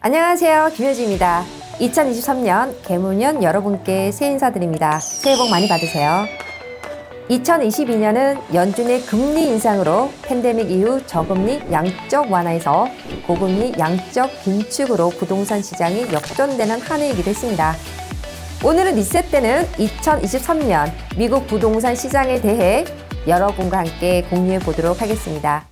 안녕하세요, 김효지입니다. 2023년 개무년 여러분께 새해 인사드립니다. 새해 복 많이 받으세요. 2022년은 연준의 금리 인상으로 팬데믹 이후 저금리 양적 완화에서 고금리 양적 긴축으로 부동산 시장이 역전되는 한 해이기도 했습니다. 오늘은 리셋되는 2023년 미국 부동산 시장에 대해 여러분과 함께 공유해 보도록 하겠습니다.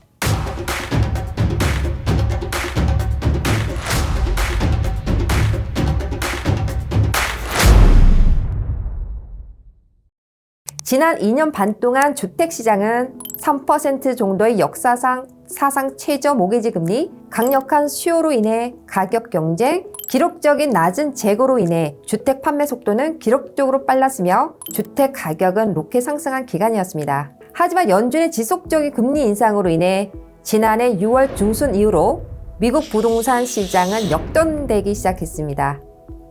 지난 2년 반 동안 주택시장은 3% 정도의 역사상 사상 최저 모기지 금리, 강력한 수요로 인해 가격 경쟁, 기록적인 낮은 재고로 인해 주택 판매 속도는 기록적으로 빨랐으며 주택 가격은 로켓 상승한 기간이었습니다. 하지만 연준의 지속적인 금리 인상으로 인해 지난해 6월 중순 이후로 미국 부동산 시장은 역전되기 시작했습니다.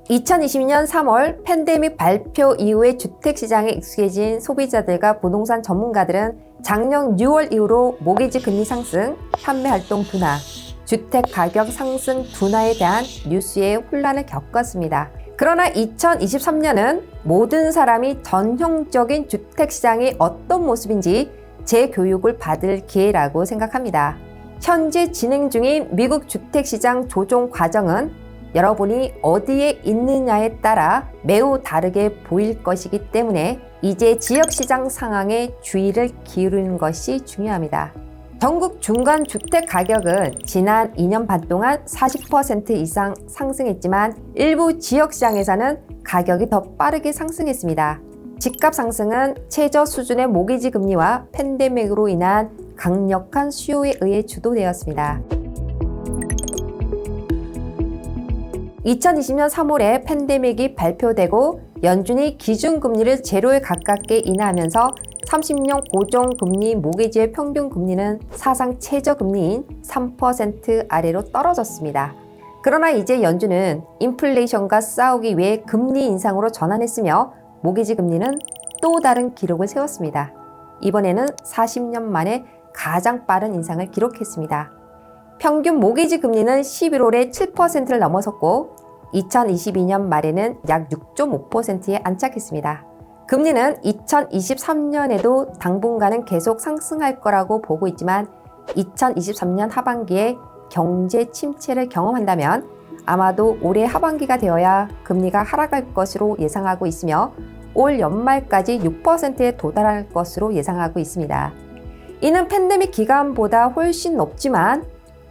2022년 3월 팬데믹 발표 이후에 주택시장에 익숙해진 소비자들과 부동산 전문가들은 작년 6월 이후로 모기지 금리 상승, 판매활동 둔화, 주택가격 상승 둔화에 대한 뉴스에 혼란을 겪었습니다. 그러나 2023년은 모든 사람이 전형적인 주택시장이 어떤 모습인지 재교육을 받을 기회라고 생각합니다. 현재 진행 중인 미국 주택시장 조정 과정은 여러분이 어디에 있느냐에 따라 매우 다르게 보일 것이기 때문에 이제 지역시장 상황에 주의를 기울이는 것이 중요합니다. 전국 중간 주택 가격은 지난 2년 반 동안 40% 이상 상승했지만 일부 지역시장에서는 가격이 더 빠르게 상승했습니다. 집값 상승은 최저 수준의 모기지 금리와 팬데믹으로 인한 강력한 수요에 의해 주도되었습니다. 2020년 3월에 팬데믹이 발표되고 연준이 기준금리를 제로에 가깝게 인하하면서 30년 고정금리 모기지의 평균금리는 사상 최저금리인 3% 아래로 떨어졌습니다. 그러나 이제 연준은 인플레이션과 싸우기 위해 금리 인상으로 전환했으며 모기지 금리는 또 다른 기록을 세웠습니다. 이번에는 40년 만에 가장 빠른 인상을 기록했습니다. 평균 모기지 금리는 11월에 7%를 넘어섰고 2022년 말에는 약 6.5%에 안착했습니다. 금리는 2023년에도 당분간은 계속 상승할 거라고 보고 있지만 2023년 하반기에 경제 침체를 경험한다면 아마도 올해 하반기가 되어야 금리가 하락할 것으로 예상하고 있으며 올 연말까지 6%에 도달할 것으로 예상하고 있습니다. 이는 팬데믹 기간보다 훨씬 높지만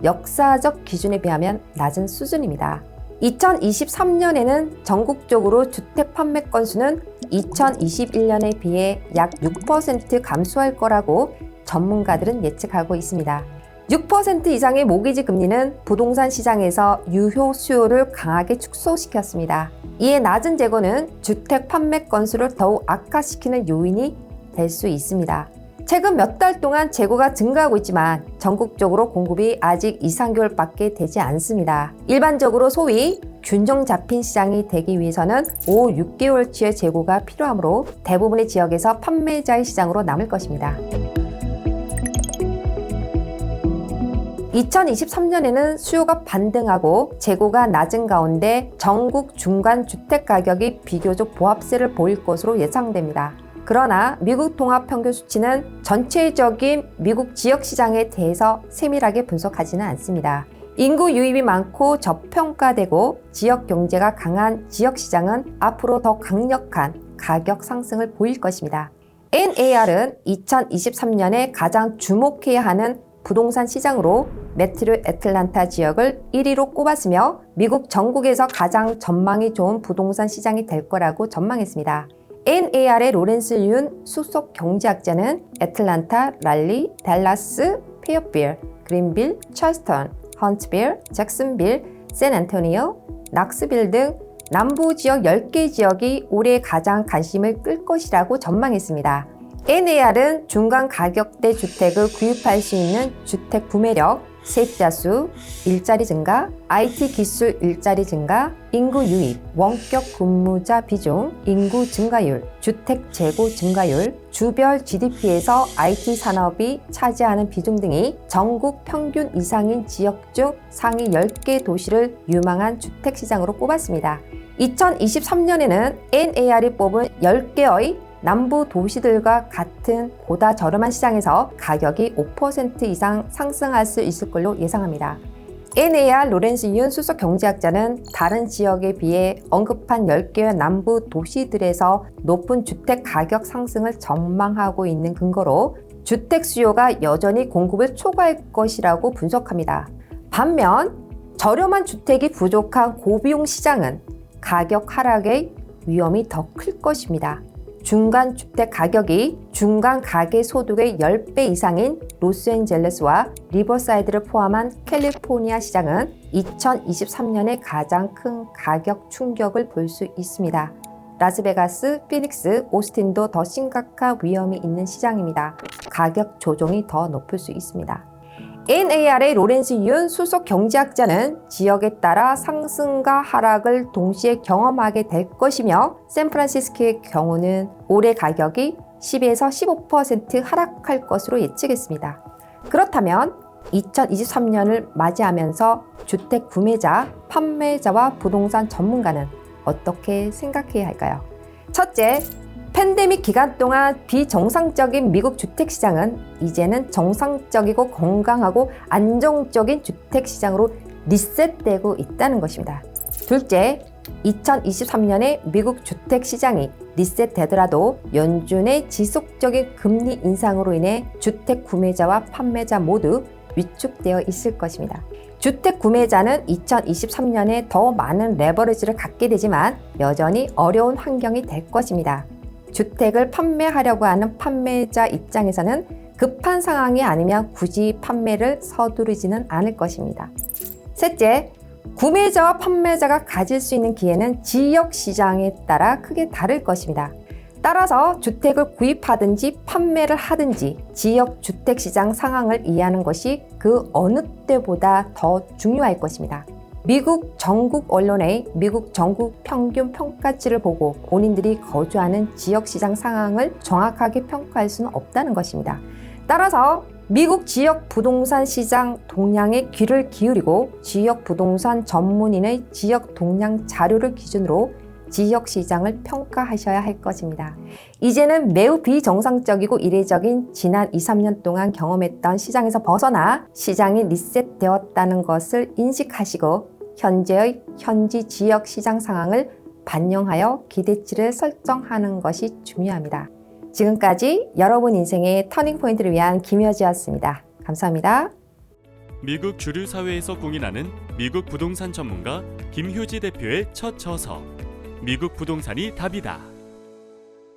역사적 기준에 비하면 낮은 수준입니다. 2023년에는 전국적으로 주택 판매 건수는 2021년에 비해 약 6% 감소할 거라고 전문가들은 예측하고 있습니다. 6% 이상의 모기지 금리는 부동산 시장에서 유효 수요를 강하게 축소시켰습니다. 이에 낮은 재고는 주택 판매 건수를 더욱 악화시키는 요인이 될 수 있습니다. 최근 몇 달 동안 재고가 증가하고 있지만 전국적으로 공급이 아직 2, 3개월밖에 되지 않습니다. 일반적으로 소위 균형 잡힌 시장이 되기 위해서는 5, 6개월치의 재고가 필요하므로 대부분의 지역에서 판매자의 시장으로 남을 것입니다. 2023년에는 수요가 반등하고 재고가 낮은 가운데 전국 중간 주택 가격이 비교적 보합세를 보일 것으로 예상됩니다. 그러나 미국 통합 평균 수치는 전체적인 미국 지역 시장에 대해서 세밀하게 분석하지는 않습니다. 인구 유입이 많고 저평가되고 지역 경제가 강한 지역 시장은 앞으로 더 강력한 가격 상승을 보일 것입니다. NAR은 2023년에 가장 주목해야 하는 부동산 시장으로 메트로 애틀란타 지역을 1위로 꼽았으며 미국 전국에서 가장 전망이 좋은 부동산 시장이 될 거라고 전망했습니다. NAR의 로렌스 윤 수석 경제학자는 애틀란타, 랄리, 댈러스, 페어필, 그린빌, 찰스턴, 헌트빌, 잭슨빌, 샌안토니오, 낙스빌 등 남부 지역 10개 지역이 올해 가장 관심을 끌 것이라고 전망했습니다. NAR은 중간 가격대 주택을 구입할 수 있는 주택 구매력, 세입자 수, 일자리 증가, IT 기술 일자리 증가, 인구 유입, 원격 근무자 비중, 인구 증가율, 주택 재고 증가율, 주별 GDP에서 IT 산업이 차지하는 비중 등이 전국 평균 이상인 지역 중 상위 10개 도시를 유망한 주택시장으로 꼽았습니다. 2023년에는 NAR이 뽑은 10개의 남부 도시들과 같은 보다 저렴한 시장에서 가격이 5% 이상 상승할 수 있을 걸로 예상합니다. NAR 로렌스 윤 수석 경제학자는 다른 지역에 비해 언급한 10개의 남부 도시들에서 높은 주택 가격 상승을 전망하고 있는 근거로 주택 수요가 여전히 공급을 초과할 것이라고 분석합니다. 반면 저렴한 주택이 부족한 고비용 시장은 가격 하락의 위험이 더 클 것입니다. 중간 주택 가격이 중간 가계 소득의 10배 이상인 로스앤젤레스와 리버사이드를 포함한 캘리포니아 시장은 2023년에 가장 큰 가격 충격을 볼 수 있습니다. 라스베가스, 피닉스, 오스틴도 더 심각한 위험이 있는 시장입니다. 가격 조정이 더 높을 수 있습니다. NAR의 로렌스 윤 수석 경제학자는 지역에 따라 상승과 하락을 동시에 경험하게 될 것이며 샌프란시스코의 경우는 올해 가격이 10에서 15% 하락할 것으로 예측했습니다. 그렇다면 2023년을 맞이하면서 주택 구매자, 판매자와 부동산 전문가는 어떻게 생각해야 할까요? 첫째, 팬데믹 기간 동안 비정상적인 미국 주택시장은 이제는 정상적이고 건강하고 안정적인 주택시장으로 리셋되고 있다는 것입니다. 둘째, 2023년에 미국 주택시장이 리셋되더라도 연준의 지속적인 금리 인상으로 인해 주택 구매자와 판매자 모두 위축되어 있을 것입니다. 주택 구매자는 2023년에 더 많은 레버리지를 갖게 되지만 여전히 어려운 환경이 될 것입니다. 주택을 판매하려고 하는 판매자 입장에서는 급한 상황이 아니면 굳이 판매를 서두르지는 않을 것입니다. 셋째, 구매자와 판매자가 가질 수 있는 기회는 지역 시장에 따라 크게 다를 것입니다. 따라서 주택을 구입하든지 판매를 하든지 지역 주택 시장 상황을 이해하는 것이 그 어느 때보다 더 중요할 것입니다. 미국 전국 언론의 미국 전국 평균 평가치를 보고 본인들이 거주하는 지역시장 상황을 정확하게 평가할 수는 없다는 것입니다. 따라서 미국 지역 부동산 시장 동향에 귀를 기울이고 지역 부동산 전문인의 지역 동향 자료를 기준으로 지역 시장을 평가하셔야 할 것입니다. 이제는 매우 비정상적이고 이례적인 지난 2, 3년 동안 경험했던 시장에서 벗어나 시장이 리셋되었다는 것을 인식하시고 현재의 현지 지역 시장 상황을 반영하여 기대치를 설정하는 것이 중요합니다. 지금까지 여러분 인생의 터닝포인트를 위한 김효지였습니다. 감사합니다. 미국 주류 사회에서 공인하는 미국 부동산 전문가 김효지 대표의 첫 저서 미국 부동산이 답이다.